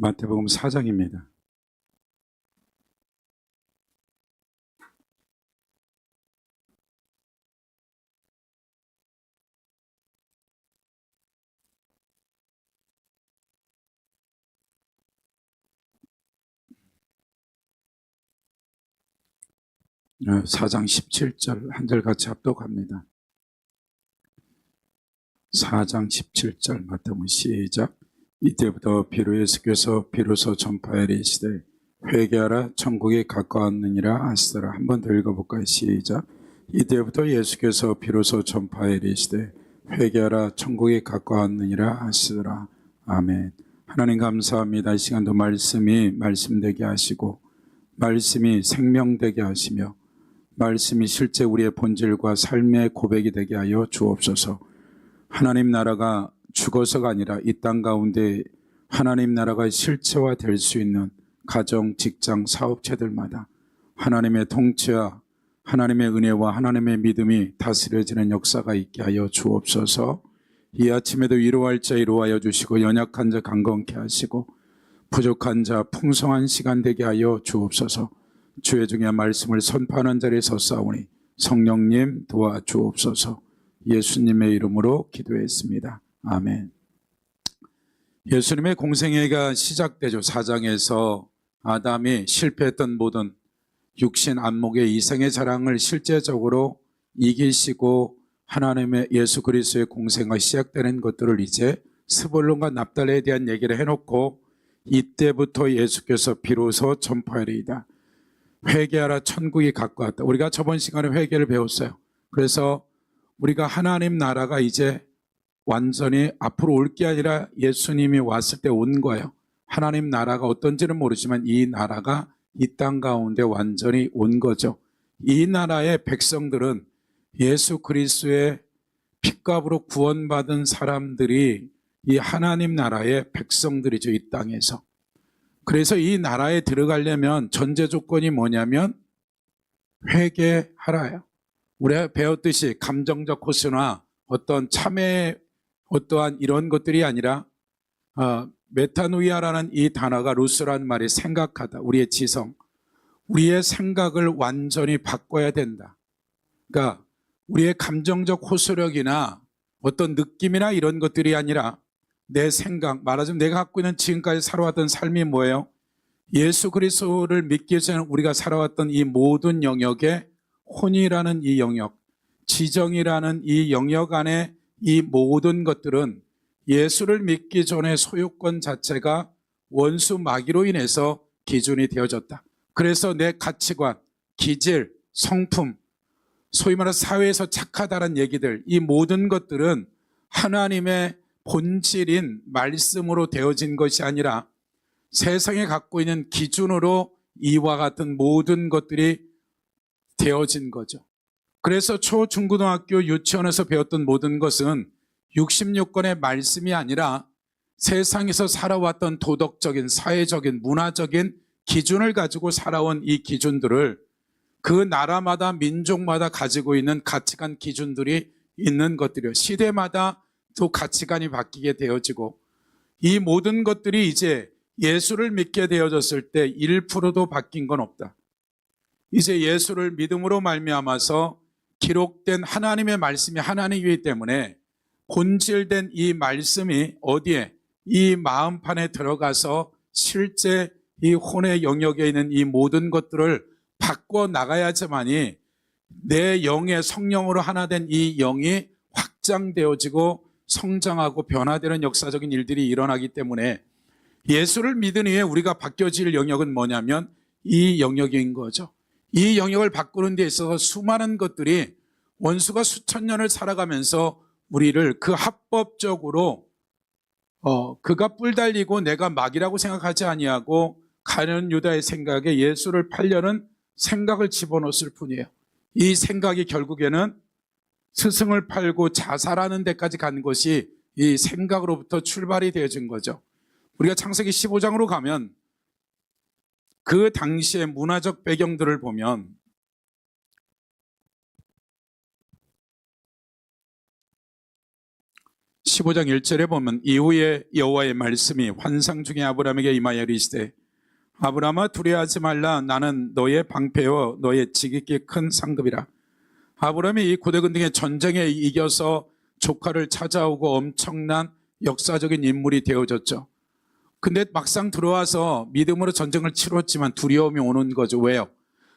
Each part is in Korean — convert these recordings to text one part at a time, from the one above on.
마태복음 4장입니다. 어, 4장 17절 한 절 같이 합독합니다. 4장 17절 마태복음 시작. 이때부터 예수께서 비로소 전파하여 이르시되 회개하라 천국이 가까웠느니라 하시더라. 한 번 더 읽어볼까요? 시작. 이때부터 예수께서 비로소 전파하여 이르시되 회개하라 천국이 가까웠느니라 하시더라. 아멘. 하나님 감사합니다. 이 시간도 말씀이 말씀되게 하시고 말씀이 생명되게 하시며 말씀이 실제 우리의 본질과 삶의 고백이 되게 하여 주옵소서. 하나님 나라가 죽어서가 아니라 이 땅 가운데 하나님 나라가 실체화 될 수 있는 가정, 직장, 사업체들마다 하나님의 통치와 하나님의 은혜와 하나님의 믿음이 다스려지는 역사가 있게 하여 주옵소서. 이 아침에도 위로할 자 위로하여 주시고 연약한 자 강건케 하시고 부족한 자 풍성한 시간 되게 하여 주옵소서. 주의 중요한 말씀을 선포하는 자리에 서싸우니 성령님 도와주옵소서. 예수님의 이름으로 기도했습니다. 아멘. 예수님의 공생애가 시작되죠. 4장에서 아담이 실패했던 모든 육신 안목의 이생의 자랑을 실제적으로 이기시고 하나님의 예수 그리스도의 공생애가 시작되는 것들을 이제 스불론과 납달레에 대한 얘기를 해놓고 이때부터 예수께서 비로소 전파하리이다. 회개하라 천국이 가까웠다. 우리가 저번 시간에 회개를 배웠어요. 그래서 우리가 하나님 나라가 이제 완전히 앞으로 올 게 아니라 예수님이 왔을 때 온 거예요. 하나님 나라가 어떤지는 모르지만 이 나라가 이 땅 가운데 완전히 온 거죠. 이 나라의 백성들은 예수 그리스도의 핏값으로 구원받은 사람들이 이 하나님 나라의 백성들이죠. 이 땅에서. 그래서 이 나라에 들어가려면 전제 조건이 뭐냐면 회개하라요. 우리가 배웠듯이 감정적 호소나 어떤 참회 어떠한 이런 것들이 아니라 메타노이아라는 이 단어가 루스라는 말이 생각하다. 우리의 지성, 우리의 생각을 완전히 바꿔야 된다. 그러니까 우리의 감정적 호소력이나 어떤 느낌이나 이런 것들이 아니라 내 생각, 말하자면 내가 갖고 있는 지금까지 살아왔던 삶이 뭐예요? 예수 그리스도를 믿기 전에 우리가 살아왔던 이 모든 영역에 혼이라는 이 영역, 지정이라는 이 영역 안에 이 모든 것들은 예수를 믿기 전에 소유권 자체가 원수 마귀로 인해서 기준이 되어졌다. 그래서 내 가치관, 기질, 성품, 소위 말해서 사회에서 착하다는 얘기들, 이 모든 것들은 하나님의 본질인 말씀으로 되어진 것이 아니라 세상에 갖고 있는 기준으로 이와 같은 모든 것들이 되어진 거죠. 그래서 초중고등학교 유치원에서 배웠던 모든 것은 66권의 말씀이 아니라 세상에서 살아왔던 도덕적인, 사회적인, 문화적인 기준을 가지고 살아온 이 기준들을 그 나라마다 민족마다 가지고 있는 가치관 기준들이 있는 것들이요. 시대마다 또 가치관이 바뀌게 되어지고 이 모든 것들이 이제 예수를 믿게 되어졌을 때 1%도 바뀐 건 없다. 이제 예수를 믿음으로 말미암아서 기록된 하나님의 말씀이 하나님이기 때문에 본질된 이 말씀이 어디에? 이 마음판에 들어가서 실제 이 혼의 영역에 있는 이 모든 것들을 바꿔 나가야지만이 내 영의 성령으로 하나 된 이 영이 확장되어지고 성장하고 변화되는 역사적인 일들이 일어나기 때문에 예수를 믿은 후에 우리가 바뀌어질 영역은 뭐냐면 이 영역인 거죠. 이 영역을 바꾸는 데 있어서 수많은 것들이 원수가 수천 년을 살아가면서 우리를 그 합법적으로 그가 뿔 달리고 내가 막이라고 생각하지 아니하고 가룟 유다의 생각에 예수를 팔려는 생각을 집어넣었을 뿐이에요. 이 생각이 결국에는 스승을 팔고 자살하는 데까지 간 것이 이 생각으로부터 출발이 되어진 거죠. 우리가 창세기 15장으로 가면 그 당시의 문화적 배경들을 보면 15장 1절에 보면 이후에 여호와의 말씀이 환상 중에 아브라함에게 임하여 이르시되 아브라함아 두려워하지 말라. 나는 너의 방패요 너의 지극히 큰 상급이라. 아브라함이 이 고대근동의 전쟁에 이겨서 조카를 찾아오고 엄청난 역사적인 인물이 되어졌죠. 근데 막상 들어와서 믿음으로 전쟁을 치렀지만 두려움이 오는 거죠. 왜요?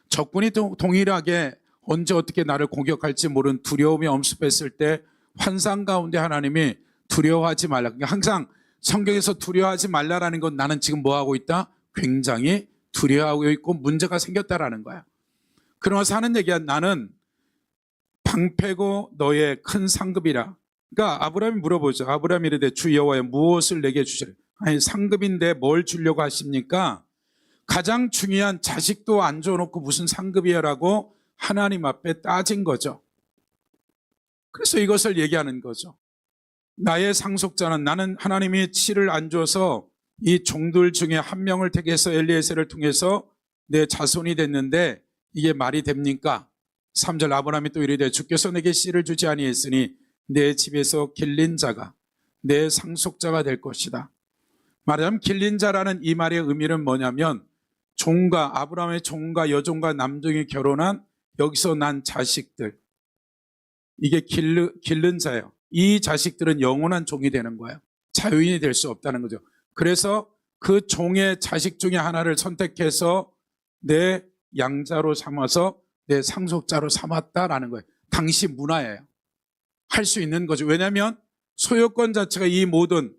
적군이 동일하게 언제 어떻게 나를 공격할지 모르는 두려움이 엄습했을 때 환상 가운데 하나님이 두려워하지 말라. 그러니까 항상 성경에서 두려워하지 말라라는 건 나는 지금 뭐 하고 있다? 굉장히 두려워하고 있고 문제가 생겼다라는 거야. 그러면서 하는 얘기야. 나는 방패고 너의 큰 상급이라. 그러니까 아브라함이 물어보죠. 아브라함이 이르되 주 여호와여 무엇을 내게 주시래? 아니 상급인데 뭘 주려고 하십니까? 가장 중요한 자식도 안 줘놓고 무슨 상급이야라고 하나님 앞에 따진 거죠. 그래서 이것을 얘기하는 거죠. 나의 상속자는 나는 하나님이 치를 안 줘서 이 종들 중에 한 명을 택해서 엘리에셀을 통해서 내 자손이 됐는데 이게 말이 됩니까? 3절 아브라함이 또 이르되 주께서 내게 씨를 주지 아니했으니 내 집에서 길린 자가 내 상속자가 될 것이다. 말하자면 길린 자라는 이 말의 의미는 뭐냐면 종과 아브라함의 종과 여종과 남종이 결혼한 여기서 난 자식들, 이게 기른 자예요. 이 자식들은 영원한 종이 되는 거예요. 자유인이 될 수 없다는 거죠. 그래서 그 종의 자식 중에 하나를 선택해서 내 양자로 삼아서 내 상속자로 삼았다라는 거예요. 당시 문화예요. 할 수 있는 거죠. 왜냐하면 소유권 자체가 이 모든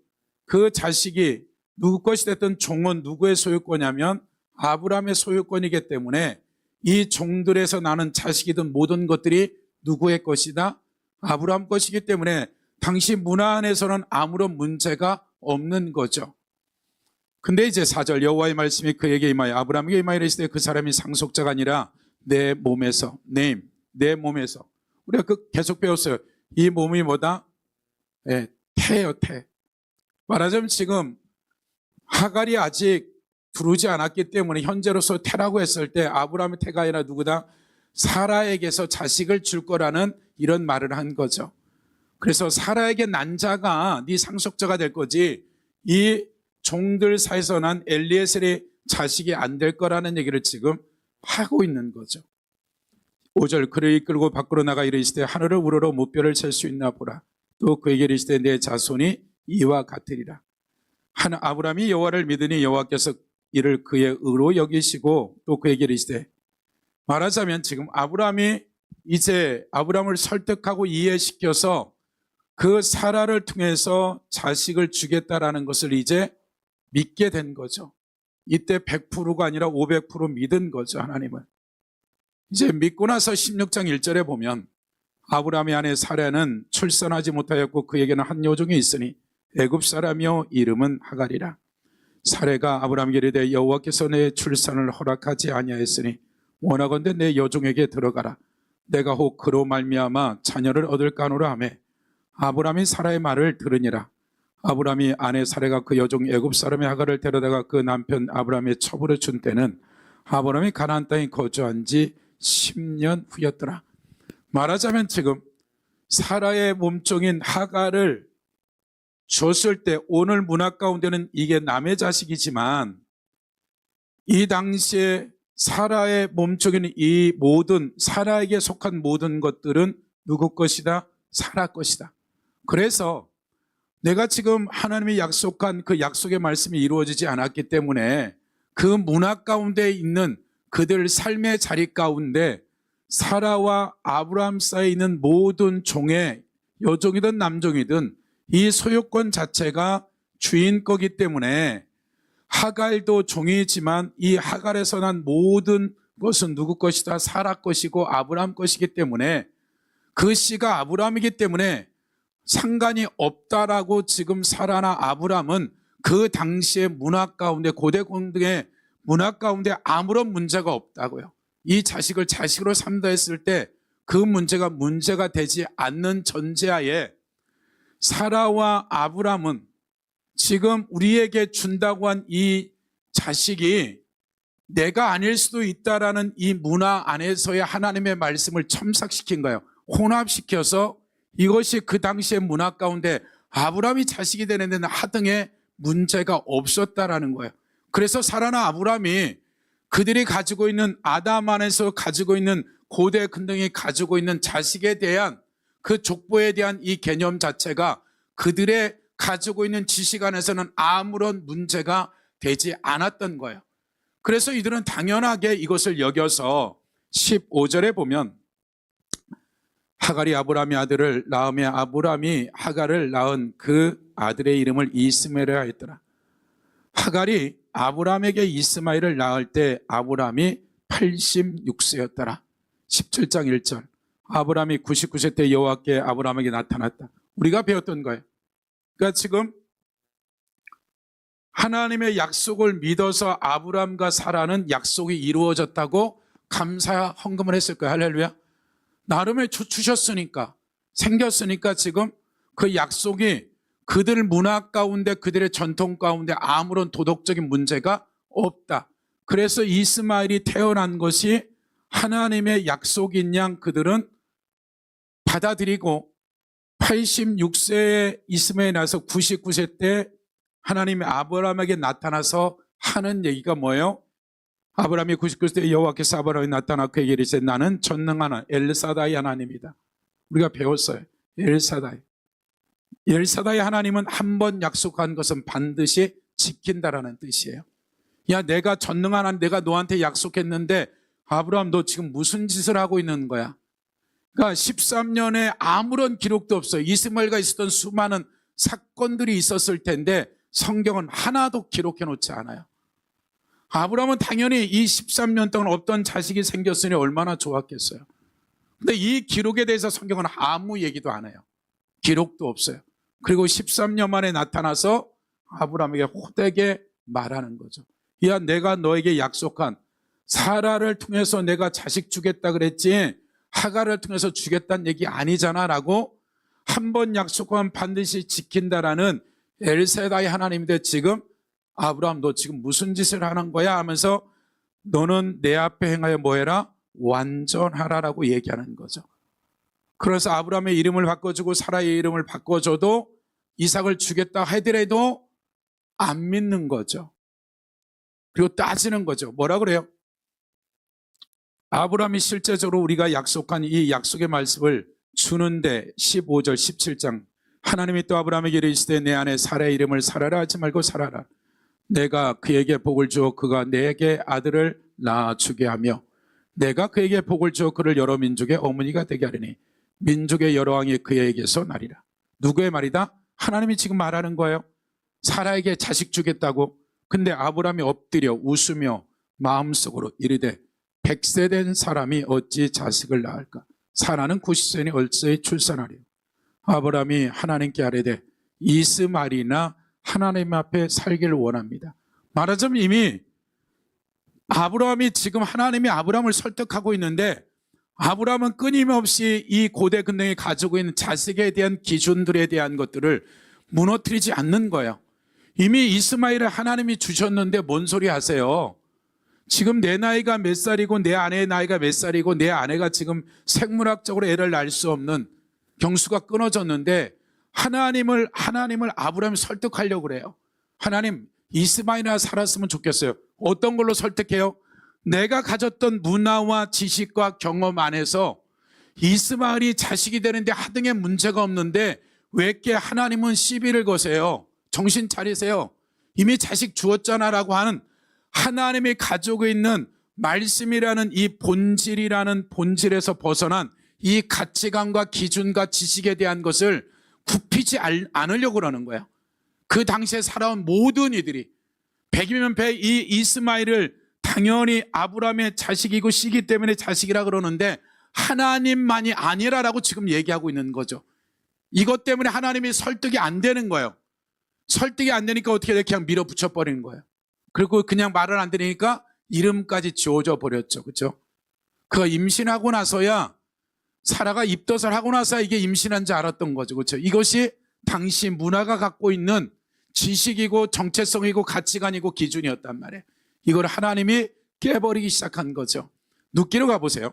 그 자식이 누구 것이 됐든 종은 누구의 소유권이냐면 아브라함의 소유권이기 때문에 이 종들에서 나는 자식이든 모든 것들이 누구의 것이다? 아브라함 것이기 때문에 당시 문화 안에서는 아무런 문제가 없는 거죠. 근데 이제 4절 여호와의 말씀이 그에게 임하여 아브라함에게 임하여 이르시되 그 사람이 상속자가 아니라 내 몸에서 내 몸에서 우리가 계속 배웠어요. 이 몸이 뭐다? 태예요, 태. 말하자면 지금 하갈이 아직 부르지 않았기 때문에 현재로서 태라고 했을 때 아브라함의 태가 아니라 누구다? 사라에게서 자식을 줄 거라는 이런 말을 한 거죠. 그래서 사라에게 난 자가 네 상속자가 될 거지 이 종들 사이에서 난 엘리에셀의 자식이 안 될 거라는 얘기를 지금 하고 있는 거죠. 5절 그를 이끌고 밖으로 나가 이르시되 하늘을 우러러 무뼈를 셀 수 있나 보라. 또 그에게 이르시되 내 자손이 이와 같으리라. 아브라함이 여호와를 믿으니 여호와께서 이를 그의 의로 여기시고 또 그에게 이르시되 말하자면 지금 아브라함이 이제 아브라함을 설득하고 이해시켜서 그 사라를 통해서 자식을 주겠다라는 것을 이제 믿게 된 거죠. 이때 100%가 아니라 500% 믿은 거죠, 하나님을. 이제 믿고 나서 16장 1절에 보면 아브라함의 아내 사라는 출산하지 못하였고 그에게는 한 여종이 있으니 애굽 사람이요 이름은 하갈이라. 사라가 아브라함에게 이르되 여호와께서 내 출산을 허락하지 아니하였으니 원하건대 내 여종에게 들어가라. 내가 혹 그로 말미암아 자녀를 얻을까 하노라 하며 아브라함이 사라의 말을 들으니라. 아브라함이 아내 사라가 그 여종 애굽 사람의 하갈을 데려다가 그 남편 아브라함의 첩으로 준 때는 아브라함이 가나안 땅에 거주한 지 10년 후였더라. 말하자면 지금 사라의 몸종인 하갈을 줬을 때 오늘 문화 가운데는 이게 남의 자식이지만 이 당시에 사라의 몸종인 이 모든 사라에게 속한 모든 것들은 누구 것이다? 사라 것이다. 그래서 내가 지금 하나님이 약속한 그 약속의 말씀이 이루어지지 않았기 때문에 그 문화 가운데 있는 그들 삶의 자리 가운데 사라와 아브라함 사이에 있는 모든 종의 여종이든 남종이든 이 소유권 자체가 주인 거기 때문에 하갈도 종이지만 이 하갈에서 난 모든 것은 누구 것이다? 사라 것이고 아브라함 것이기 때문에 그 씨가 아브라함이기 때문에 상관이 없다라고 지금 사라나 아브라함은 그 당시의 문화 가운데 고대 공동의 문화 가운데 아무런 문제가 없다고요. 이 자식을 자식으로 삼다 했을 때 그 문제가 되지 않는 전제하에 사라와 아브라함은 지금 우리에게 준다고 한 이 자식이 내가 아닐 수도 있다라는 이 문화 안에서의 하나님의 말씀을 첨삭시킨 거예요. 혼합시켜서 이것이 그 당시의 문화 가운데 아브라함이 자식이 되는 데는 하등의 문제가 없었다라는 거예요. 그래서 사라나 아브라함이 그들이 가지고 있는 아담 안에서 가지고 있는 고대 근동이 가지고 있는 자식에 대한 그 족보에 대한 이 개념 자체가 그들의 가지고 있는 지식 안에서는 아무런 문제가 되지 않았던 거예요. 그래서 이들은 당연하게 이것을 여겨서 15절에 보면 하갈이 아브라함의 아들을 낳으며 아브라함이 하갈을 낳은 그 아들의 이름을 이스마엘이라 했더라. 하갈이 아브라함에게 이스마엘을 낳을 때 아브라함이 86세였더라. 17장 1절. 아브라함이 99세 때 여호와께 아브라함에게 나타났다. 우리가 배웠던 거예요. 그러니까 지금 하나님의 약속을 믿어서 아브라함과 사라는 약속이 이루어졌다고 감사 헌금을 했을 거예요. 할렐루야. 나름의 주셨으니까, 생겼으니까 지금 그 약속이 그들 문화 가운데, 그들의 전통 가운데 아무런 도덕적인 문제가 없다. 그래서 이스마엘이 태어난 것이 하나님의 약속인 양 그들은 받아들이고 86세에 이스마엘이 나서 99세 때 하나님이 아브라함에게 나타나서 하는 얘기가 뭐예요? 아브라함이 99세 여호와께서 아브라함에 나타나 그에게 이르시되 나는 전능하는 엘사다이 하나님이다. 우리가 배웠어요. 엘사다이. 엘사다이 하나님은 한 번 약속한 것은 반드시 지킨다라는 뜻이에요. 야, 내가 전능한 하나님, 내가 너한테 약속했는데 아브라함 너 지금 무슨 짓을 하고 있는 거야? 그러니까 13년에 아무런 기록도 없어요. 이스마엘과 있었던 수많은 사건들이 있었을 텐데 성경은 하나도 기록해 놓지 않아요. 아브라함은 당연히 이 13년 동안 없던 자식이 생겼으니 얼마나 좋았겠어요. 근데 이 기록에 대해서 성경은 아무 얘기도 안 해요. 기록도 없어요. 그리고 13년 만에 나타나서 아브라함에게 호되게 말하는 거죠. 야, 내가 너에게 약속한 사라를 통해서 내가 자식 주겠다 그랬지 하갈을 통해서 주겠다는 얘기 아니잖아 라고 한 번 약속하면 반드시 지킨다라는 엘세다이 하나님인데 지금 아브라함 너 지금 무슨 짓을 하는 거야 하면서 너는 내 앞에 행하여 뭐해라? 완전하라라고 얘기하는 거죠. 그래서 아브라함의 이름을 바꿔주고 사라의 이름을 바꿔줘도 이삭을 주겠다 하더라도 안 믿는 거죠. 그리고 따지는 거죠. 뭐라 그래요? 아브라함이 실제적으로 우리가 약속한 이 약속의 말씀을 주는데 15절 17장 하나님이 또 아브라함에게 이르시되 내 안에 사라의 이름을 사라라 하지 말고 사라라. 내가 그에게 복을 주어 그가 내게 아들을 낳아주게 하며 내가 그에게 복을 주어 그를 여러 민족의 어머니가 되게 하리니 민족의 여러 왕이 그에게서 나리라. 누구의 말이다? 하나님이 지금 말하는 거예요. 사라에게 자식 주겠다고. 근데 아브라함이 엎드려 웃으며 마음속으로 이르되 100세 된 사람이 어찌 자식을 낳을까? 사라는 90세니 얼싸이 출산하리요. 아브라함이 하나님께 아뢰되 이스마엘이나 하나님 앞에 살기를 원합니다. 말하자면 이미 아브라함이 지금 하나님이 아브라함을 설득하고 있는데 아브라함은 끊임없이 이 고대 근동이 가지고 있는 자식에 대한 기준들에 대한 것들을 무너뜨리지 않는 거예요. 이미 이스마엘을 하나님이 주셨는데 뭔 소리 하세요? 지금 내 나이가 몇 살이고 내 아내의 나이가 몇 살이고 내 아내가 지금 생물학적으로 애를 낳을 수 없는 경수가 끊어졌는데 하나님을 아브라함이 설득하려고 그래요. 하나님 이스마엘이나 살았으면 좋겠어요. 어떤 걸로 설득해요? 내가 가졌던 문화와 지식과 경험 안에서 이스마엘이 자식이 되는데 하등의 문제가 없는데 왜 이렇게 하나님은 시비를 거세요? 정신 차리세요. 이미 자식 주었잖아라고 하는 하나님이 가지고 있는 말씀이라는 이 본질이라는 본질에서 벗어난 이 가치관과 기준과 지식에 대한 것을 굽히지 않으려고 그러는 거예요. 그 당시에 살아온 모든 이들이 100이면 100 이 이스마엘을 당연히 아브라함의 자식이고 씨기 때문에 자식이라 그러는데 하나님만이 아니라라고 지금 얘기하고 있는 거죠. 이것 때문에 하나님이 설득이 안 되는 거예요. 설득이 안 되니까 어떻게 돼? 그냥 밀어붙여 버리는 거예요. 그리고 그냥 말을 안 들으니까 이름까지 지워져 버렸죠. 그렇죠? 그가 임신하고 나서야 사라가 입덧을 하고 나서 이게 임신한 줄 알았던 거죠. 그렇죠? 이것이 당시 문화가 갖고 있는 지식이고 정체성이고 가치관이고 기준이었단 말이에요. 이걸 하나님이 깨버리기 시작한 거죠. 눕기로 가보세요.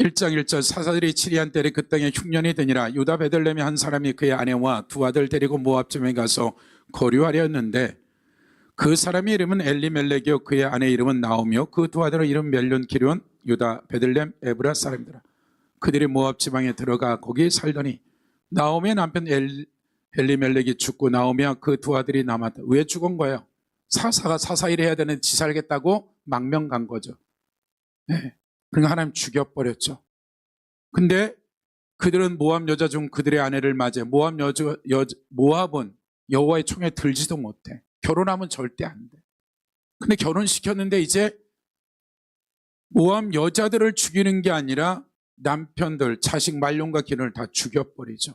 1장 1절 사사들이 치리한 때에 그 땅에 흉년이 되니라. 유다 베들레헴의 한 사람이 그의 아내와 두 아들 데리고 모압쯤에 가서 거류하려 했는데 그 사람의 이름은 엘리멜렉이요 그의 아내 이름은 나오미요 그 두 아들의 이름 멜륜 기르온 유다 베들레헴 에브라 사람들아. 그들이 모압 지방에 들어가 거기 살더니 나오미의 남편 엘리멜렉이 죽고 나오미와 그 두 아들이 남았다. 왜 죽은 거예요? 사사가 사사일 해야 되는 지 살겠다고 망명 간 거죠. 네. 그러니까 하나님 죽여버렸죠. 근데 그들은 모압 여자 중 그들의 아내를 맞이해 모압은 여호와의 총에 들지도 못해. 결혼하면 절대 안 돼. 근데 결혼시켰는데 이제 모압 여자들을 죽이는 게 아니라 남편들, 자식, 말년과 기른을 다 죽여버리죠.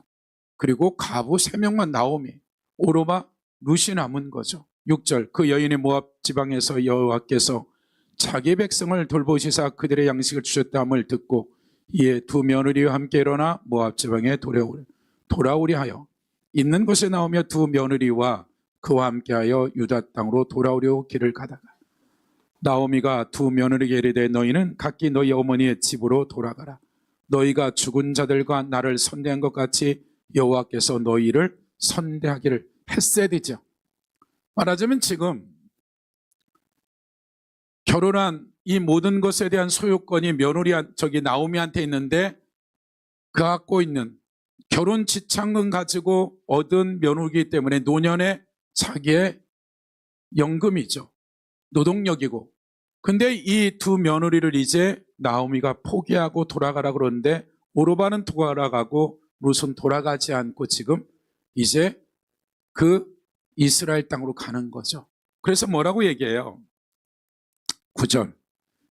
그리고 가부 3명만 나오미, 오로바, 룻이 남은 거죠. 6절 그 여인이 모압 지방에서 여호와께서 자기 백성을 돌보시사 그들의 양식을 주셨다함을 듣고 이에 두 며느리와 함께 일어나 모압 지방에 돌아오려 하여 있는 곳에 나오며 두 며느리와 그와 함께하여 유다 땅으로 돌아오려 길을 가다가 나오미가 두 며느리에게 이르되 너희는 각기 너희 어머니의 집으로 돌아가라. 너희가 죽은 자들과 나를 선대한 것 같이 여호와께서 너희를 선대하기를. 헤세드죠. 말하자면 지금 결혼한 이 모든 것에 대한 소유권이 며느리 나오미한테 있는데 그 갖고 있는 결혼 지참금 가지고 얻은 며느리이기 때문에 노년에 자기의 연금이죠. 노동력이고. 근데 이 두 며느리를 이제 나오미가 포기하고 돌아가라 그러는데 오르바는 돌아가고 룻은 돌아가지 않고 지금 이제 그 이스라엘 땅으로 가는 거죠. 그래서 뭐라고 얘기해요? 9절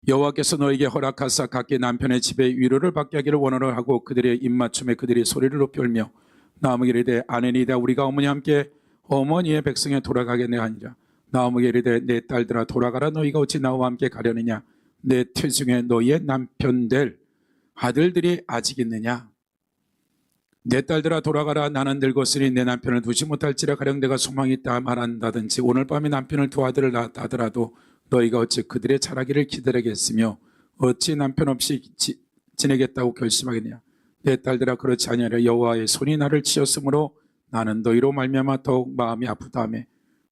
여호와께서 너에게 허락하사 각기 남편의 집에 위로를 받게 하기를 원하노라 하고 그들의 입맞춤에 그들이 소리를 높이 울며 나오미에게 이르되 아내니이다 우리가 어머니와 함께 어머니의 백성에 돌아가겠네 하니라. 나오미에게 이르되 내 딸들아 돌아가라. 너희가 어찌 나와 함께 가려느냐? 내 태중에 너희의 남편 될 아들들이 아직 있느냐? 내 딸들아 돌아가라. 나는 늙었으니 내 남편을 두지 못할지라 가령 내가 소망이 있다 말한다든지 오늘 밤에 남편을 두 아들을 낳았다 하더라도 너희가 어찌 그들의 자라기를 기다리겠으며 어찌 남편 없이 지내겠다고 결심하겠느냐? 내 딸들아 그렇지 아니하려 여호와의 손이 나를 치었으므로 나는 너희로 말미암아 더욱 마음이 아프다하며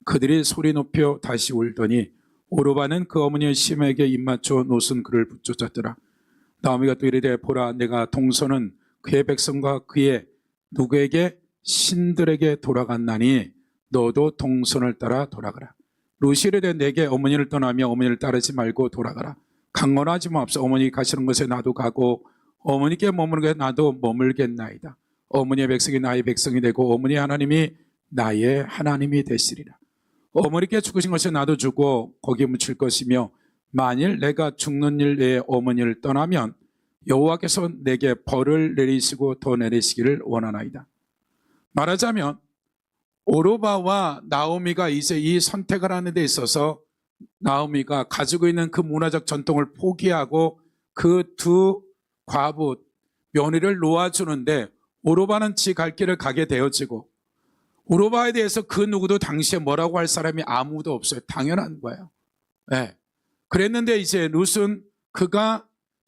그들이 소리 높여 다시 울더니 오르바는 그 어머니의 심에게 입맞춰 롯은 그를 붙쫓았더라. 나오미가 또 이르되 보라 내가 동서는 그의 백성과 그의 누구에게 신들에게 돌아갔나니 너도 동선을 따라 돌아가라. 룻이 이르되 내게 어머니를 떠나며 어머니를 따르지 말고 돌아가라. 강건하지 마옵소서. 어머니 가시는 곳에 나도 가고 어머니께 머무는 곳에 나도 머물겠나이다. 어머니의 백성이 나의 백성이 되고 어머니 하나님이 나의 하나님이 되시리라. 어머니께 죽으신 것에 나도 죽고 거기에 묻힐 것이며 만일 내가 죽는 일 내에 어머니를 떠나면 여호와께서 내게 벌을 내리시고 더 내리시기를 원하나이다. 말하자면 오르바와 나오미가 이제 이 선택을 하는 데 있어서 나오미가 가지고 있는 그 문화적 전통을 포기하고 그 두 과부 며느리를 놓아주는데 오르바는 지 갈 길을 가게 되어지고 오르바에 대해서 그 누구도 당시에 뭐라고 할 사람이 아무도 없어요. 당연한 거예요. 네. 그랬는데 이제 룻은 그가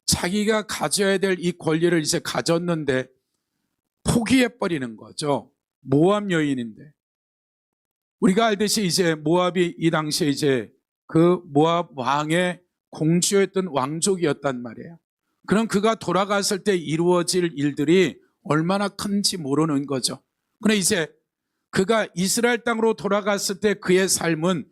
자기가 가져야 될 이 권리를 이제 가졌는데 포기해버리는 거죠. 모압 여인인데. 우리가 알듯이 이제 모압이 이 당시에 이제 그 모압 왕의 공주였던 왕족이었단 말이에요. 그럼 그가 돌아갔을 때 이루어질 일들이 얼마나 큰지 모르는 거죠. 그런데 이제 그가 이스라엘 땅으로 돌아갔을 때 그의 삶은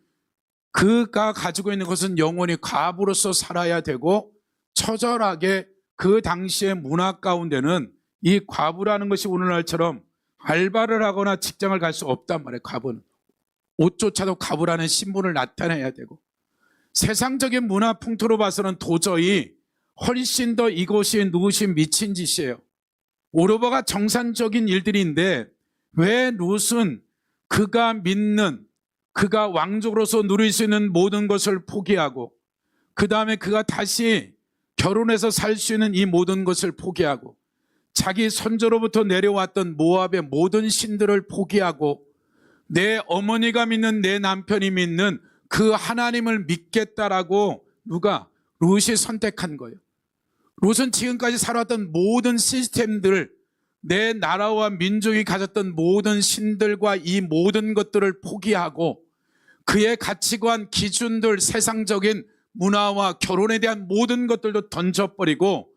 그가 가지고 있는 것은 영원히 과부로서 살아야 되고 처절하게 그 당시의 문화 가운데는 이 과부라는 것이 오늘날처럼 알바를 하거나 직장을 갈 수 없단 말이에요. 과부는. 옷조차도 과부라는 신분을 나타내야 되고 세상적인 문화 풍토로 봐서는 도저히 훨씬 더 이것이 누구시 미친 짓이에요. 오르바가 정상적인 일들인데 왜 룻은 그가 믿는 그가 왕족으로서 누릴 수 있는 모든 것을 포기하고 그 다음에 그가 다시 결혼해서 살 수 있는 이 모든 것을 포기하고 자기 선조로부터 내려왔던 모압의 모든 신들을 포기하고 내 어머니가 믿는 내 남편이 믿는 그 하나님을 믿겠다라고 누가 룻이 선택한 거예요. 롯은 지금까지 살아왔던 모든 시스템들, 내 나라와 민족이 가졌던 모든 신들과 이 모든 것들을 포기하고 그의 가치관, 기준들, 세상적인 문화와 결혼에 대한 모든 것들도 던져버리고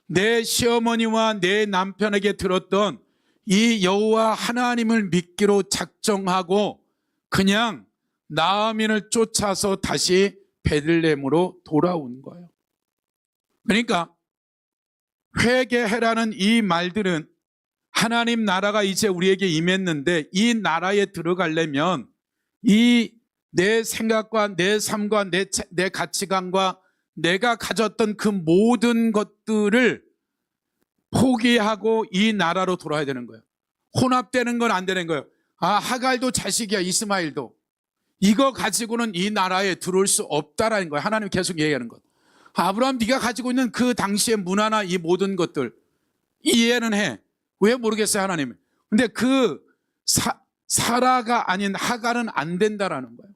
내 시어머니와 내 남편에게 들었던 이 여호와 하나님을 믿기로 작정하고 그냥 나아민을 쫓아서 다시 베들레헴으로 돌아온 거예요. 그러니까 회개해라는 이 말들은 하나님 나라가 이제 우리에게 임했는데 이 나라에 들어가려면 이 내 생각과 내 삶과 내 가치관과 내가 가졌던 그 모든 것들을 포기하고 이 나라로 돌아야 되는 거예요. 혼합되는 건 안 되는 거예요. 하갈도 자식이야, 이스마일도. 이거 가지고는 이 나라에 들어올 수 없다라는 거예요. 하나님 계속 얘기하는 것. 아브라함, 네가 가지고 있는 그 당시의 문화나 이 모든 것들 이해는 해. 왜 모르겠어요, 하나님. 근데 그 사라가 아닌 하갈은 안 된다라는 거예요.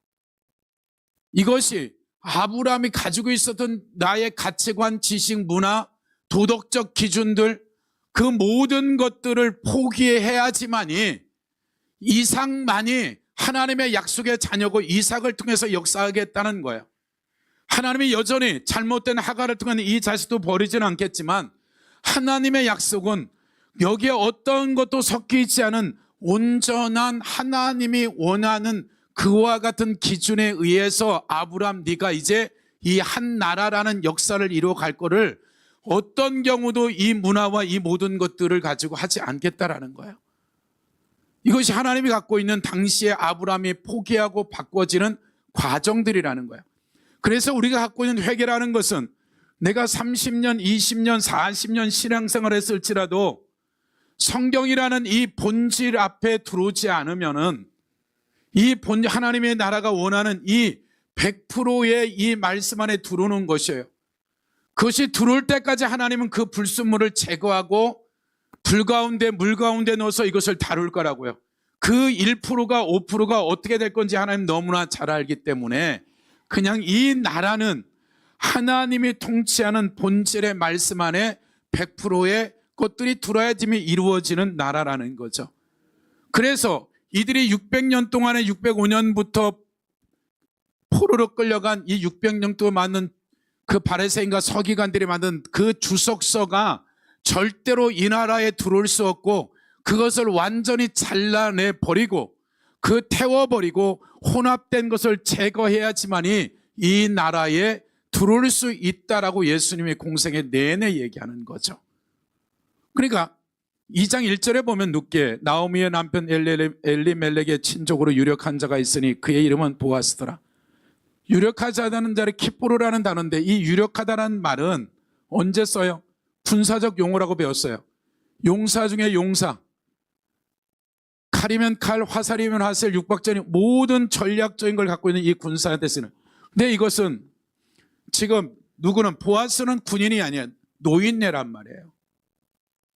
이것이 아브라함이 가지고 있었던 나의 가치관, 지식, 문화, 도덕적 기준들 그 모든 것들을 포기해야지만이 이삭만이 하나님의 약속의 자녀고 이삭을 통해서 역사하겠다는 거예요. 하나님이 여전히 잘못된 하갈을 통한 이 자식도 버리지는 않겠지만 하나님의 약속은 여기에 어떤 것도 섞여 있지 않은 온전한 하나님이 원하는 그와 같은 기준에 의해서 아브라함, 네가 이제 이 한 나라라는 역사를 이루어 갈 거를 어떤 경우도 이 문화와 이 모든 것들을 가지고 하지 않겠다라는 거예요. 이것이 하나님이 갖고 있는 당시에 아브라함이 포기하고 바꿔지는 과정들이라는 거예요. 그래서 우리가 갖고 있는 회개라는 것은 내가 30년, 20년, 40년 신앙생활을 했을지라도 성경이라는 이 본질 앞에 들어오지 않으면은 하나님의 나라가 원하는 이 100%의 이 말씀 안에 들어오는 것이에요. 그것이 들어올 때까지 하나님은 그 불순물을 제거하고 불 가운데, 물 가운데 넣어서 이것을 다룰 거라고요. 그 1%가 5%가 어떻게 될 건지 하나님 너무나 잘 알기 때문에 그냥 이 나라는 하나님이 통치하는 본질의 말씀 안에 100%의 것들이 들어야지만 이루어지는 나라라는 거죠. 그래서 이들이 600년 동안에 605년부터 포로로 끌려간 이 600년 동안 만든 그 바리새인과 서기관들이 만든 그 주석서가 절대로 이 나라에 들어올 수 없고 그것을 완전히 잘라내 버리고 그 태워버리고 혼합된 것을 제거해야지만이 이 나라에 들어올 수 있다라고 예수님이 공생애 내내 얘기하는 거죠. 그러니까 2장 1절에 보면 눕게 나오미의 남편 엘리멜렉의 친족으로 유력한 자가 있으니 그의 이름은 보아스더라. 유력하다는 자를 키포르라는 단어인데 이 유력하다는 말은 언제 써요? 군사적 용어라고 배웠어요. 용사 중에 용사. 칼이면 칼, 화살이면 화살, 육박전이 모든 전략적인 걸 갖고 있는 이 군사한테 쓰는. 근데 이것은 지금 누구는 보아스는 군인이 아니야. 노인네란 말이에요.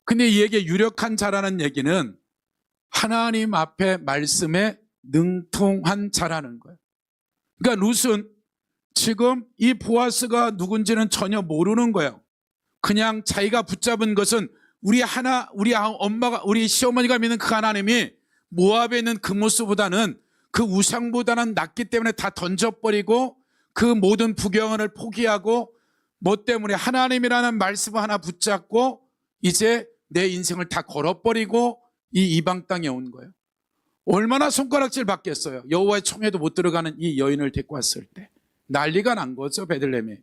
근데 이에게 유력한 자라는 얘기는 하나님 앞에 말씀에 능통한 자라는 거예요. 그러니까 룻은 지금 이 보아스가 누군지는 전혀 모르는 거예요. 그냥 자기가 붙잡은 것은 우리 엄마가, 우리 시어머니가 믿는 그 하나님이 모압에 있는 그 모습보다는 그 우상보다는 낫기 때문에 다 던져버리고 그 모든 부경을 포기하고 뭐 때문에 하나님이라는 말씀을 하나 붙잡고 이제 내 인생을 다 걸어버리고 이 이방 땅에 온 거예요. 얼마나 손가락질 받겠어요. 여호와의 총회도 못 들어가는 이 여인을 데리고 왔을 때 난리가 난 거죠, 베들레헴에.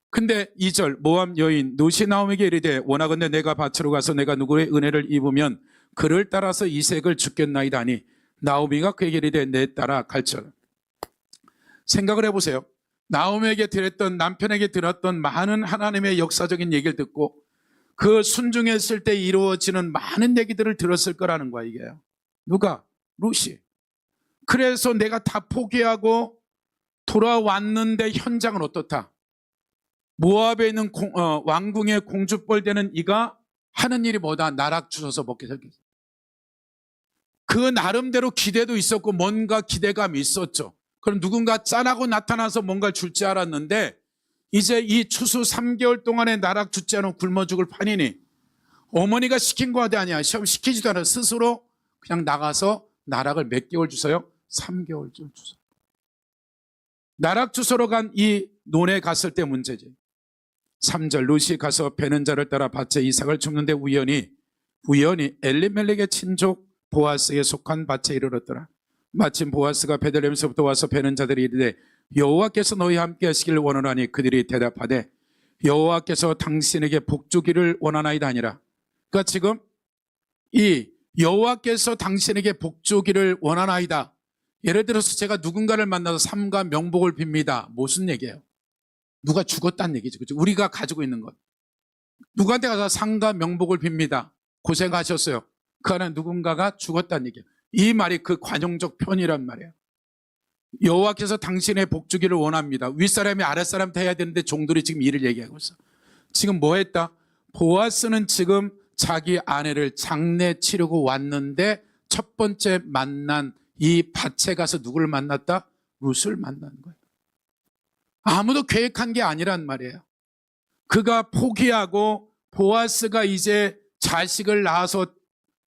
근데 2절 모압 여인 룻이 나오미에게 이르되 원하건대 내가 밭으로 가서 내가 누구의 은혜를 입으면 그를 따라서 이색을 죽겠나이다 하니 나오미가 그에게 이르되 내 따라 갈지어다. 생각을 해보세요. 나오미에게 들었던, 남편에게 들었던 많은 하나님의 역사적인 얘기를 듣고 그 순종했을 때 이루어지는 많은 얘기들을 들었을 거라는 거야, 이게요. 누가? 룻이. 그래서 내가 다 포기하고 돌아왔는데 현장은 어떻다? 모압에 있는 왕궁의 공주뻘 되는 이가 하는 일이 뭐다? 나락 주워서 먹게 생겼어. 그 나름대로 기대도 있었고 뭔가 기대감이 있었죠. 그럼 누군가 짠하고 나타나서 뭔가를 줄지 알았는데 이제 이 추수 3개월 동안에 나락 죽지 않으면 굶어 죽을 판이니 어머니가 시킨 거 아니야. 시험 시키지도 않아. 스스로 그냥 나가서 나락을 몇 개월 주세요? 3개월쯤 주세요. 나락 주소로 간 이 논에 갔을 때 문제지. 3절 룻이 가서 베는 자를 따라 밭에 이삭을 줍는데 우연히 엘리멜렉의 친족 보아스에 속한 밭에 이르렀더라. 마침 보아스가 베들레헴에서부터 와서 베는 자들이 이르되 여호와께서 너희와 함께 하시기를 원하노니 그들이 대답하되 여호와께서 당신에게 복 주기를 원하나이다 아니라. 그러니까 지금 이 여호와께서 당신에게 복 주기를 원하나이다. 예를 들어서 제가 누군가를 만나서 삶과 명복을 빕니다. 무슨 얘기예요? 누가 죽었다는 얘기죠. 그렇죠? 우리가 가지고 있는 것. 누구한테 가서 상과 명복을 빕니다. 고생하셨어요. 그 안에 누군가가 죽었다는 얘기예요. 이 말이 그 관용적 편이란 말이에요. 여호와께서 당신의 복 주기를 원합니다. 윗사람이 아랫사람한테 해야 되는데 종들이 지금 이를 얘기하고 있어. 지금 뭐 했다? 보아스는 지금 자기 아내를 장례 치르고 왔는데 첫 번째 만난 이 밭에 가서 누구를 만났다? 룻을 만난 거예요. 아무도 계획한 게 아니란 말이에요. 그가 포기하고 보아스가 이제 자식을 낳아서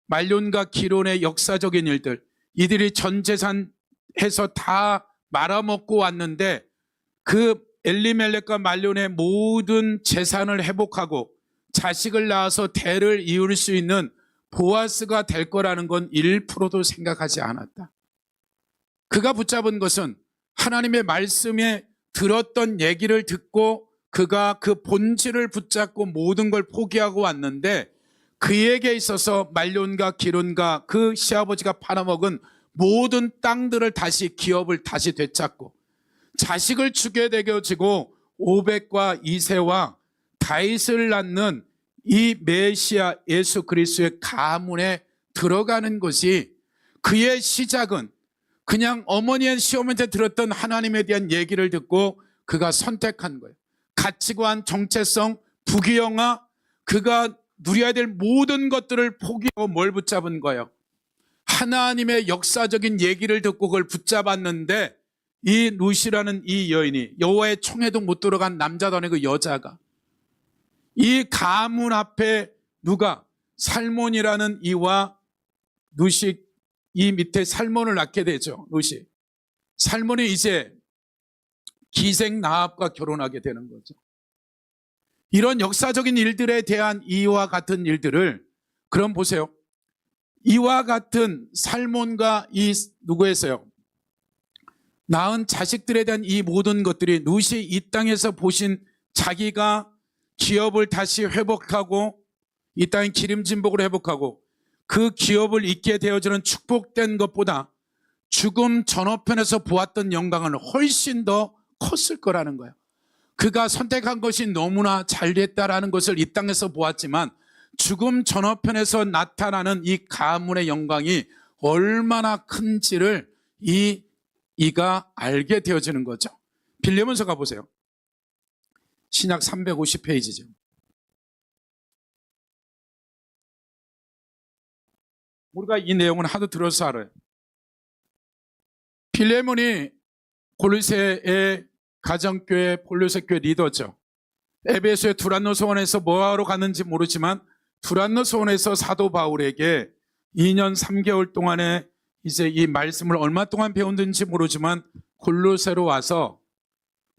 말론과 기론의 역사적인 일들, 이들이 전 재산 해서 다 말아먹고 왔는데 그 엘리멜렉과 말론의 모든 재산을 회복하고 자식을 낳아서 대를 이을 수 있는 보아스가 될 거라는 건 1%도 생각하지 않았다. 그가 붙잡은 것은 하나님의 말씀에 들었던 얘기를 듣고 그가 그 본질을 붙잡고 모든 걸 포기하고 왔는데 그에게 있어서 말론과 기론과 그 시아버지가 팔아먹은 모든 땅들을 다시 기업을 다시 되찾고 자식을 주게 되어지고 오벳과 이새와 다윗을 낳는 이 메시아 예수 그리스도의 가문에 들어가는 것이 그의 시작은 그냥 어머니의 시어머니한테 들었던 하나님에 대한 얘기를 듣고 그가 선택한 거예요. 가치관, 정체성, 부귀영화, 그가 누려야 될 모든 것들을 포기하고 뭘 붙잡은 거예요? 하나님의 역사적인 얘기를 듣고 그걸 붙잡았는데 이 룻이라는 이 여인이 여호와의 총에도 못 들어간 남자도 아니고 여자가 이 가문 앞에 누가 살몬이라는 이와 룻이 이 밑에 살몬을 낳게 되죠. 룻이. 살몬이 이제 기생 나합과 결혼하게 되는 거죠. 이런 역사적인 일들에 대한 이와 같은 일들을 그럼 보세요. 이와 같은 살몬과 이 누구에서요? 낳은 자식들에 대한 이 모든 것들이 룻이 이 땅에서 보신 자기가 기업을 다시 회복하고 이 땅의 기름진복을 회복하고 그 기업을 잇게 되어지는 축복된 것보다 죽음 전어편에서 보았던 영광은 훨씬 더 컸을 거라는 거예요. 그가 선택한 것이 너무나 잘 됐다라는 것을 이 땅에서 보았지만 죽음 전어편에서 나타나는 이 가문의 영광이 얼마나 큰지를 이가 알게 되어지는 거죠. 빌레몬서 가보세요. 신약 350페이지죠. 우리가 이 내용은 하도 들어서 알아요. 빌레몬이 골로새의 가정교회 볼로새교회 리더죠. 에베소의 두란노 소원에서 뭐하러 갔는지 모르지만 두란노 소원에서 사도 바울에게 2년 3개월 동안에 이제 이 말씀을 얼마 동안 배웠는지 모르지만 골로새로 와서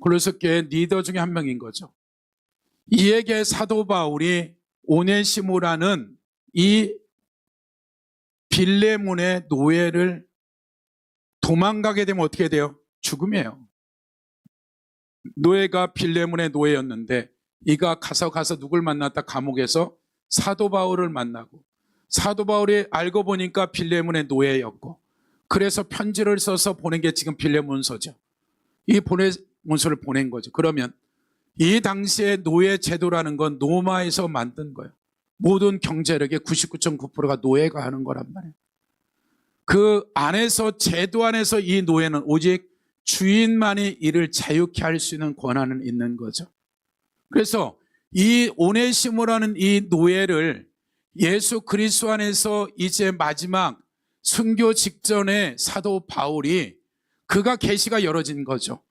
골로새교회 리더 중에 한 명인 거죠. 이에게 사도 바울이 오네시모라는 이 빌레몬의 노예를 도망가게 되면 어떻게 돼요? 죽음이에요. 노예가 빌레몬의 노예였는데 이가 가서 누굴 만났다? 감옥에서 사도 바울을 만나고 사도 바울이 알고 보니까 빌레몬의 노예였고 그래서 편지를 써서 보낸 게 지금 빌레몬서죠. 이 문서를 보낸 거죠. 그러면 이 당시에 노예 제도라는 건 로마에서 만든 거예요. 모든 경제력의 99.9%가 노예가 하는 거란 말이에요. 그 안에서 제도 안에서 이 노예는 오직 주인만이 이를 자유케 할 수 있는 권한은 있는 거죠. 그래서 이 오네시모라는 이 노예를 예수 그리스도 안에서 이제 마지막 순교 직전에 사도 바울이 그가 계시가 열어진 거죠.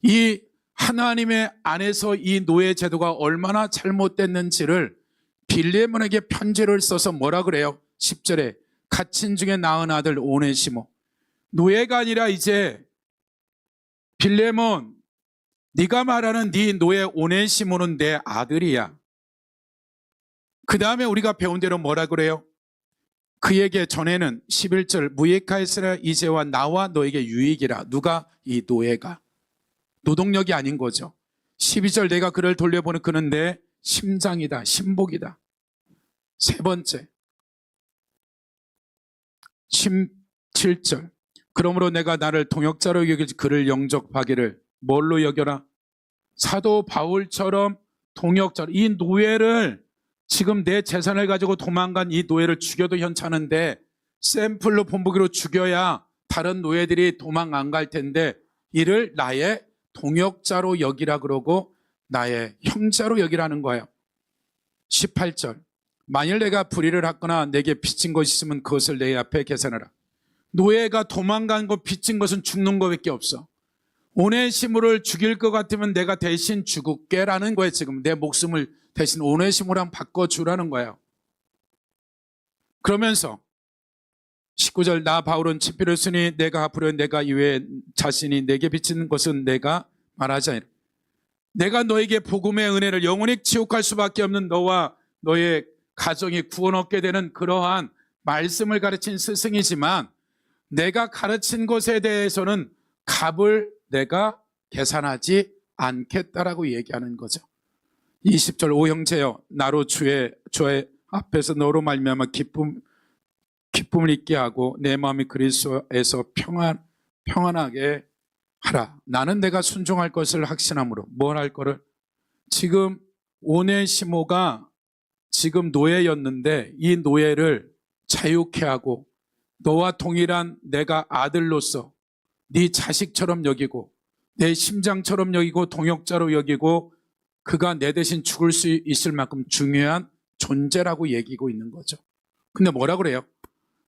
이 하나님의 안에서 이 노예 제도가 얼마나 잘못됐는지를 빌레몬에게 편지를 써서 뭐라 그래요? 10절에 갇힌 중에 낳은 아들 오네시모. 노예가 아니라 이제 빌레몬, 네가 말하는 네 노예 오네시모는 내 아들이야. 그 다음에 우리가 배운 대로 뭐라 그래요? 그에게 전에는 11절 무익하였으나 이제와 나와 너에게 유익이라. 누가? 이 노예가. 노동력이 아닌 거죠. 12절 내가 그를 돌려보는 그는 내 심장이다, 신복이다. 세 번째 17절 그러므로 내가 나를 동역자로 여기지 그를 영접하기를 뭘로 여겨라? 사도 바울처럼 동역자로. 이 노예를 지금 내 재산을 가지고 도망간 이 노예를 죽여도 현찮은데 샘플로 본보기로 죽여야 다른 노예들이 도망 안 갈 텐데 이를 나의 동역자로 여기라 그러고 나의 형제로 여기라는 거예요. 18절 만일 내가 불의를 하거나 내게 빚진 것이 있으면 그것을 내 앞에 계산하라. 노예가 도망간 것 빚진 것은 죽는 것밖에 없어. 오네시모를 죽일 것 같으면 내가 대신 죽을게라는 거예요. 지금 내 목숨을 대신 오네시모랑 바꿔주라는 거예요. 그러면서 19절 나 바울은 치필을 쓰니 내가 갚으려 내가 이외에 자신이 내게 빚진 것은 내가 말하지 아니라. 내가 너에게 복음의 은혜를 영원히 지옥할 수밖에 없는 너와 너의 가정이 구원 얻게 되는 그러한 말씀을 가르친 스승이지만 내가 가르친 것에 대해서는 값을 내가 계산하지 않겠다라고 얘기하는 거죠. 20절 오 형제여 나로 주의 앞에서 너로 말미암아 기쁨을 잊게 하고 내 마음이 그리스도에서 평안하게 하라. 나는 내가 순종할 것을 확신함으로. 뭘 할 거를? 지금 오네시모가 지금 노예였는데 이 노예를 자유케 하고 너와 동일한 내가 아들로서 네 자식처럼 여기고 내 심장처럼 여기고 동역자로 여기고 그가 내 대신 죽을 수 있을 만큼 중요한 존재라고 얘기하고 있는 거죠. 근데 뭐라 그래요?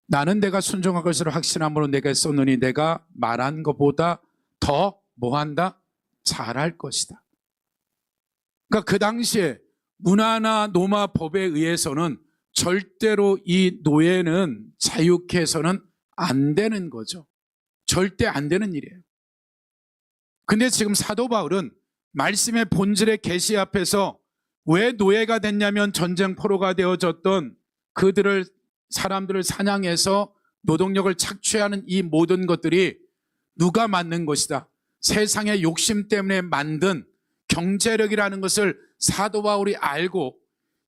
나는 내가 순종할 것을 확신함으로 내가 썼느니 내가 말한 것보다 더 뭐한다? 잘할 것이다. 그러니까 그 당시에 문화나 노마 법에 의해서는 절대로 이 노예는 자유케 해서는 안 되는 거죠. 절대 안 되는 일이에요. 근데 지금 사도 바울은 말씀의 본질의 계시 앞에서 왜 노예가 됐냐면 전쟁 포로가 되어졌던 사람들을 사냥해서 노동력을 착취하는 이 모든 것들이 누가 만든 것이다. 세상의 욕심 때문에 만든 경제력이라는 것을 사도 바울이 알고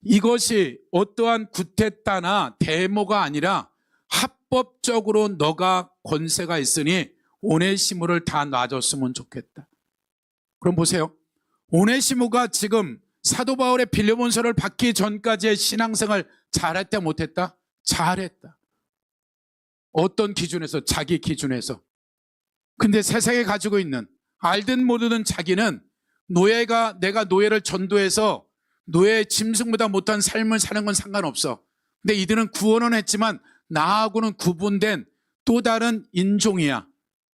이것이 어떠한 구테타나 데모가 아니라 합법적으로 너가 권세가 있으니 오네시모를 다 놔줬으면 좋겠다. 그럼 보세요. 오네시모가 지금 사도 바울의 빌레몬서를 받기 전까지의 신앙생활 잘했다 못했다? 잘했다. 어떤 기준에서? 자기 기준에서. 근데 세상에 가지고 있는 알든 모르든 자기는 내가 노예를 전도해서 노예의 짐승보다 못한 삶을 사는 건 상관없어. 근데 이들은 구원은 했지만 나하고는 구분된 또 다른 인종이야.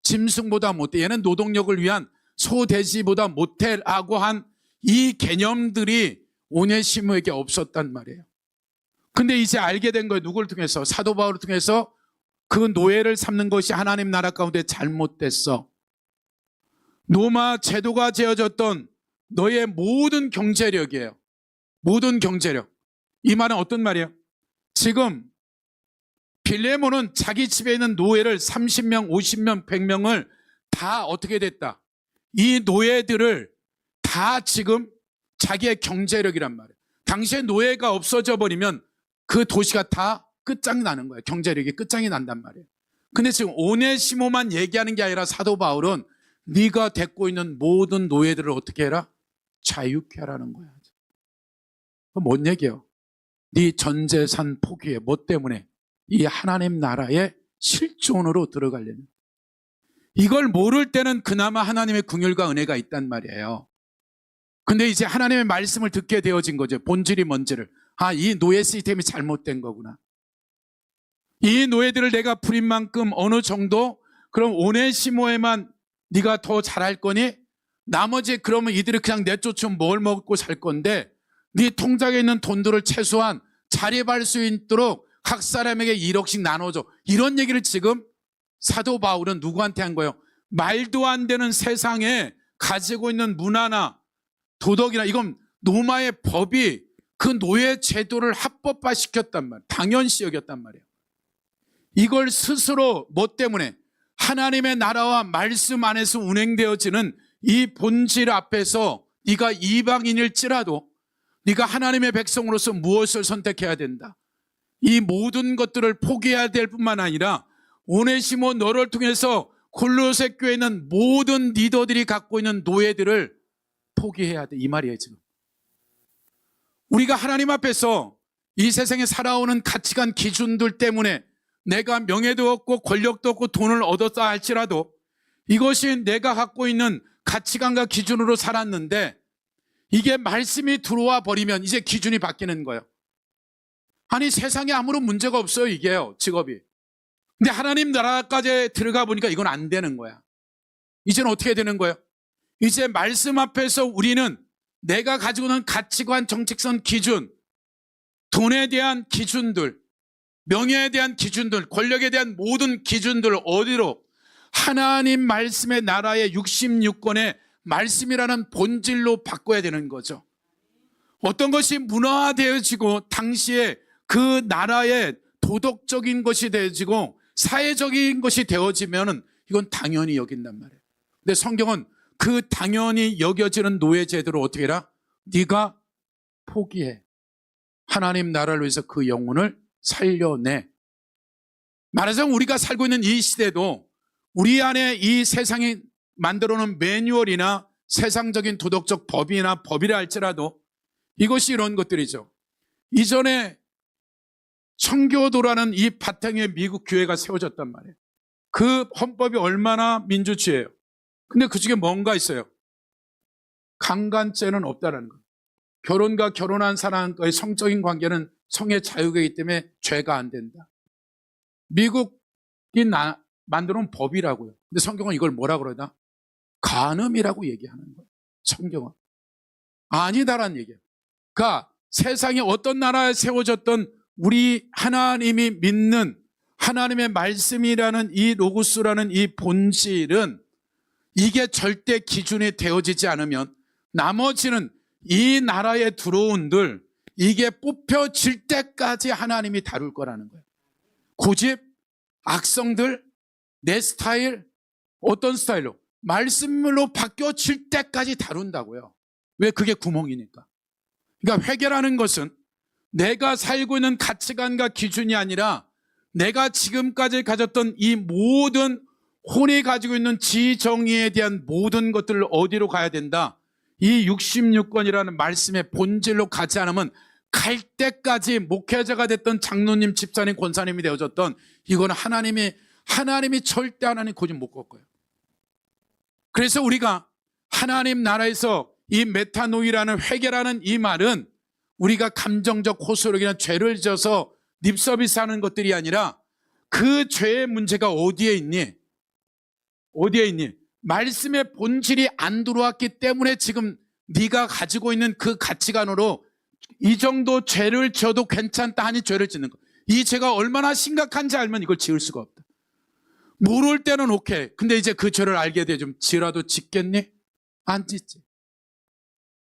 짐승보다 못해. 얘는 노동력을 위한 소돼지보다 못해라고 한 이 개념들이 오네시모에게 없었단 말이에요. 근데 이제 알게 된 거예요. 누구를 통해서? 사도 바울을 통해서 그 노예를 삼는 것이 하나님 나라 가운데 잘못됐어. 로마 제도가 지어졌던 너의 모든 경제력이에요. 모든 경제력. 이 말은 어떤 말이에요? 지금 빌레몬은 자기 집에 있는 노예를 30명, 50명, 100명을 다 어떻게 됐다? 이 노예들을 다 지금 자기의 경제력이란 말이에요. 당시에 노예가 없어져 버리면 그 도시가 다 끝장나는 거예요. 경제력이 끝장이 난단 말이에요. 근데 지금 오네시모만 얘기하는 게 아니라 사도 바울은 네가 데리고 있는 모든 노예들을 어떻게 해라? 자유케 하라는 거야. 뭔 얘기예요? 네 전 재산 포기해. 뭐 때문에? 이 하나님 나라의 실존으로 들어가려는. 이걸 모를 때는 그나마 하나님의 긍휼과 은혜가 있단 말이에요. 근데 이제 하나님의 말씀을 듣게 되어진 거죠. 본질이 뭔지를. 이 노예 시스템이 잘못된 거구나. 이 노예들을 내가 부린 만큼 어느 정도? 그럼 오네시모에만 네가 더 잘할 거니? 나머지 그러면 이들이 그냥 내쫓으면 뭘 먹고 살 건데 네 통장에 있는 돈들을 최소한 자립할 수 있도록 각 사람에게 1억씩 나눠줘. 이런 얘기를 지금 사도 바울은 누구한테 한 거예요? 말도 안 되는 세상에 가지고 있는 문화나 도덕이나 이건 로마의 법이 그 노예 제도를 합법화시켰단 말이에요. 당연시 여겼단 말이에요. 이걸 스스로 뭐 때문에? 하나님의 나라와 말씀 안에서 운행되어지는 이 본질 앞에서 네가 이방인일지라도 네가 하나님의 백성으로서 무엇을 선택해야 된다. 이 모든 것들을 포기해야 될 뿐만 아니라 오네시모 너를 통해서 골로새 교회에 있는 모든 리더들이 갖고 있는 노예들을 포기해야 돼. 이 말이에요 지금. 우리가 하나님 앞에서 이 세상에 살아오는 가치관 기준들 때문에 내가 명예도 얻고 권력도 얻고 돈을 얻었다 할지라도 이것이 내가 갖고 있는 가치관과 기준으로 살았는데 이게 말씀이 들어와 버리면 이제 기준이 바뀌는 거예요. 아니 세상에 아무런 문제가 없어요 이게요 직업이. 근데 하나님 나라까지 들어가 보니까 이건 안 되는 거야. 이제는 어떻게 되는 거예요? 이제 말씀 앞에서 우리는 내가 가지고 있는 가치관, 정책선 기준, 돈에 대한 기준들, 명예에 대한 기준들, 권력에 대한 모든 기준들을 어디로? 하나님 말씀의 나라의 66권의 말씀이라는 본질로 바꿔야 되는 거죠. 어떤 것이 문화화되어지고 당시에 그 나라의 도덕적인 것이 되어지고 사회적인 것이 되어지면 이건 당연히 여긴단 말이에요. 근데 성경은 그 당연히 여겨지는 노예 제도를 어떻게 해라? 네가 포기해. 하나님 나라를 위해서 그 영혼을 살려내. 말하자면 우리가 살고 있는 이 시대도 우리 안에 이 세상이 만들어놓은 매뉴얼이나 세상적인 도덕적 법이나 법이라 할지라도 이것이 이런 것들이죠. 이전에 청교도라는 이 바탕에 미국 교회가 세워졌단 말이에요. 그 헌법이 얼마나 민주주의예요. 근데 그 중에 뭔가 있어요. 강간죄는 없다라는 거예요. 결혼과 결혼한 사람과의 성적인 관계는 성의 자유이기 때문에 죄가 안 된다. 미국이 만들어놓은 법이라고요. 근데 성경은 이걸 뭐라 그러나? 간음이라고 얘기하는 거예요. 성경은. 아니다라는 얘기예요. 그러니까 세상에 어떤 나라에 세워졌던 우리 하나님이 믿는 하나님의 말씀이라는 이 로고스라는 이 본질은 이게 절대 기준이 되어지지 않으면 나머지는 이 나라에 들어온들 이게 뽑혀질 때까지 하나님이 다룰 거라는 거예요. 고집, 악성들, 내 스타일, 어떤 스타일로? 말씀으로 바뀌어질 때까지 다룬다고요. 왜? 그게 구멍이니까. 그러니까 회개라는 것은 내가 살고 있는 가치관과 기준이 아니라 내가 지금까지 가졌던 이 모든 혼이 가지고 있는 지정의에 대한 모든 것들을 어디로 가야 된다? 이 66권이라는 말씀의 본질로 가지 않으면 갈 때까지 목회자가 됐던 장로님, 집사님, 권사님이 되어졌던 이건 하나님이 절대 하나님 고집 못 걸 거예요. 그래서 우리가 하나님 나라에서 이 메타노이라는 회개라는 이 말은 우리가 감정적 호소력이나 죄를 져서 립서비스 하는 것들이 아니라 그 죄의 문제가 어디에 있니? 어디에 있니? 말씀의 본질이 안 들어왔기 때문에 지금 네가 가지고 있는 그 가치관으로 이 정도 죄를 져도 괜찮다 하니 죄를 짓는 거. 이 죄가 얼마나 심각한지 알면 이걸 지을 수가 없다. 모를 때는 오케이. 근데 이제 그 죄를 알게 돼. 좀 지라도 짓겠니? 안 짓지.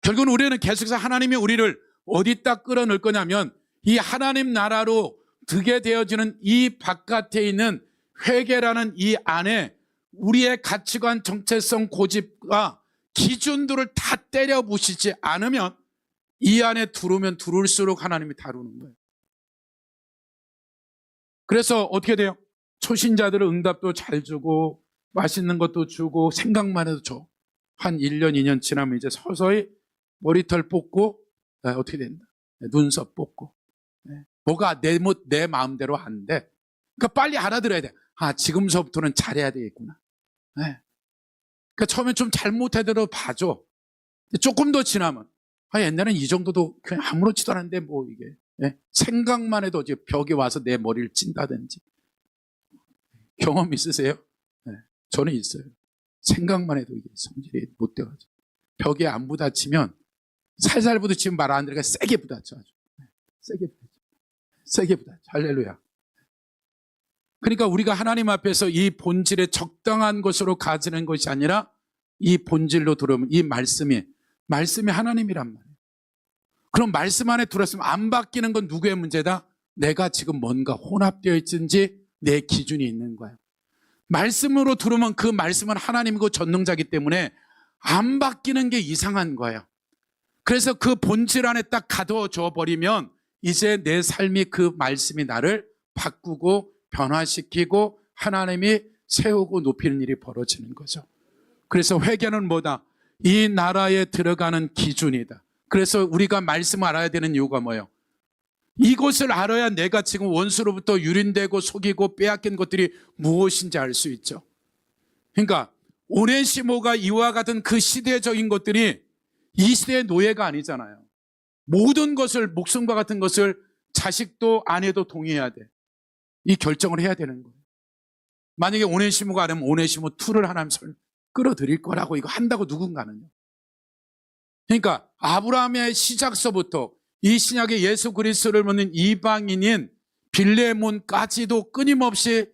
결국은 우리는 계속해서 하나님이 우리를 어디다 끌어넣을 거냐면 이 하나님 나라로 들게 되어지는 이 바깥에 있는 회개라는 이 안에 우리의 가치관, 정체성, 고집과 기준들을 다 때려 부시지 않으면 이 안에 들어오면 들어올수록 하나님이 다루는 거예요. 그래서 어떻게 돼요? 초신자들은 응답도 잘 주고 맛있는 것도 주고 생각만 해도 줘. 한 1년, 2년 지나면 이제 서서히 머리털 뽑고 어떻게 된다? 눈썹 뽑고. 뭐가 내 마음대로 안 돼. 그러니까 빨리 알아들어야 돼. 아, 지금서부터는 잘해야 되겠구나. 그러니까 처음에 좀 잘못해도 봐줘. 조금 더 지나면 옛날엔 이 정도도 그냥 아무렇지도 않은데 뭐 이게 생각만 해도 이제 벽에 와서 내 머리를 찐다든지. 경험 있으세요? 저는 있어요. 생각만 해도 이게 성질이 못 돼가지고. 벽에 안 부딪히면 살살 부딪히면 말 안 들으니까 세게 부딪혀. 아주. 세게 부딪혀. 세게 부딪혀. 할렐루야. 그러니까 우리가 하나님 앞에서 이 본질에 적당한 것으로 가지는 것이 아니라 이 본질로 들어오면 이 말씀이 하나님이란 말이에요. 그럼 말씀 안에 들었으면 안 바뀌는 건 누구의 문제다? 내가 지금 뭔가 혼합되어 있든지 내 기준이 있는 거예요. 말씀으로 들으면 그 말씀은 하나님이고 전능자이기 때문에 안 바뀌는 게 이상한 거예요. 그래서 그 본질 안에 딱 가둬져 버리면 이제 내 삶이 그 말씀이 나를 바꾸고 변화시키고 하나님이 세우고 높이는 일이 벌어지는 거죠. 그래서 회개는 뭐다? 이 나라에 들어가는 기준이다. 그래서 우리가 말씀을 알아야 되는 이유가 뭐예요? 이것을 알아야 내가 지금 원수로부터 유린되고 속이고 빼앗긴 것들이 무엇인지 알 수 있죠. 그러니까 오네시모가 이와 같은 그 시대적인 것들이 이 시대의 노예가 아니잖아요. 모든 것을 목숨과 같은 것을 자식도 아내도 동의해야 돼. 이 결정을 해야 되는 거예요. 만약에 오네시모가 아니면 오네시모 2를 하나님 끌어들일 거라고 이거 한다고 누군가는요. 그러니까 아브라함의 시작서부터 이 신약의 예수 그리스도를 믿는 이방인인 빌레몬까지도 끊임없이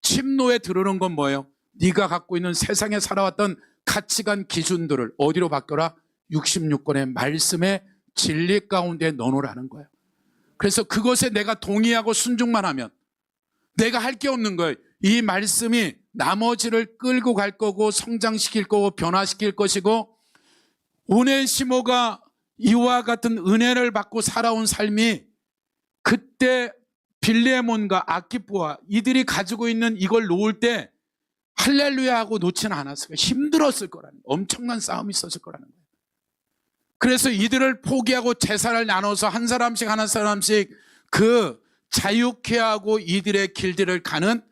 침노에 들어오는 건 뭐예요? 네가 갖고 있는 세상에 살아왔던 가치관 기준들을 어디로 바꿔라? 66권의 말씀의 진리 가운데 넣어놓으라는 거예요. 그래서 그것에 내가 동의하고 순종만 하면 내가 할 게 없는 거예요. 이 말씀이 나머지를 끌고 갈 거고 성장시킬 거고 변화시킬 것이고 오네시모가 이와 같은 은혜를 받고 살아온 삶이 그때 빌레몬과 아키포와 이들이 가지고 있는 이걸 놓을 때 할렐루야 하고 놓지는 않았어요. 힘들었을 거라는 거예요. 엄청난 싸움이 있었을 거라는 거예요. 그래서 이들을 포기하고 제사를 나눠서 한 사람씩 그 자유케 하고 이들의 길들을 가는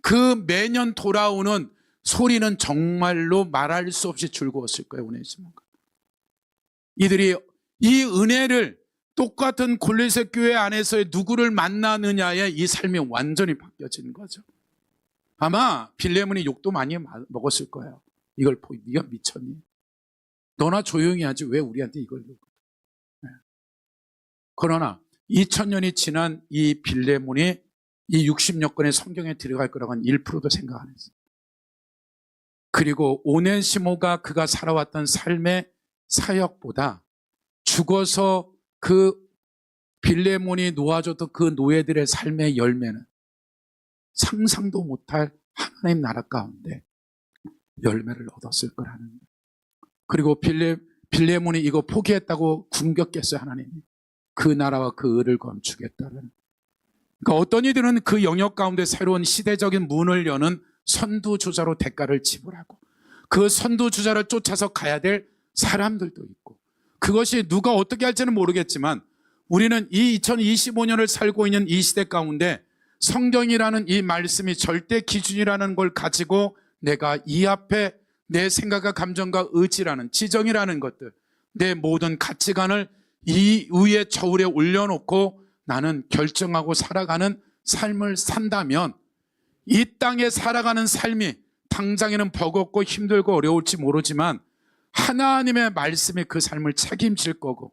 그 매년 돌아오는 소리는 정말로 말할 수 없이 즐거웠을 거예요. 오네시모가. 이들이 이 은혜를 똑같은 골로새 교회 안에서의 누구를 만나느냐에 이 삶이 완전히 바뀌어진 거죠. 아마 빌레몬이 욕도 많이 먹었을 거예요. 이걸 보고 네가 미쳤니? 너나 조용히 하지 왜 우리한테 이걸 욕해? 네. 그러나 2000년이 지난 이 빌레몬이 이 60여 권의 성경에 들어갈 거라고는 1%도 생각 안 했어요. 그리고 오네시모가 그가 살아왔던 삶의 사역보다 죽어서 그 빌레몬이 놓아줬던 그 노예들의 삶의 열매는 상상도 못할 하나님 나라 가운데 열매를 얻었을 거라는 거예요. 그리고 빌레몬이 이거 포기했다고 궁겼겠어요. 하나님이. 그 나라와 그 의를 감추겠다는. 그러니까 어떤 이들은 그 영역 가운데 새로운 시대적인 문을 여는 선두주자로 대가를 지불하고 그 선두주자를 쫓아서 가야 될 사람들도 있고 그것이 누가 어떻게 할지는 모르겠지만 우리는 이 2025년을 살고 있는 이 시대 가운데 성경이라는 이 말씀이 절대 기준이라는 걸 가지고 내가 이 앞에 내 생각과 감정과 의지라는 지정이라는 것들 내 모든 가치관을 이 위에 저울에 올려놓고 나는 결정하고 살아가는 삶을 산다면 이 땅에 살아가는 삶이 당장에는 버겁고 힘들고 어려울지 모르지만 하나님의 말씀이 그 삶을 책임질 거고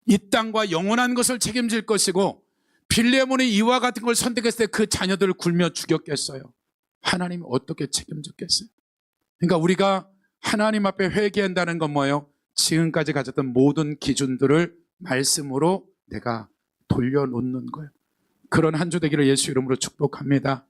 이 땅과 영원한 것을 책임질 것이고 빌레몬이 이와 같은 걸 선택했을 때 그 자녀들을 굶여 죽였겠어요. 하나님이 어떻게 책임졌겠어요? 그러니까 우리가 하나님 앞에 회개한다는 건 뭐예요? 지금까지 가졌던 모든 기준들을 말씀으로 내가 돌려놓는 거예요. 그런 한 주 되기를 예수 이름으로 축복합니다.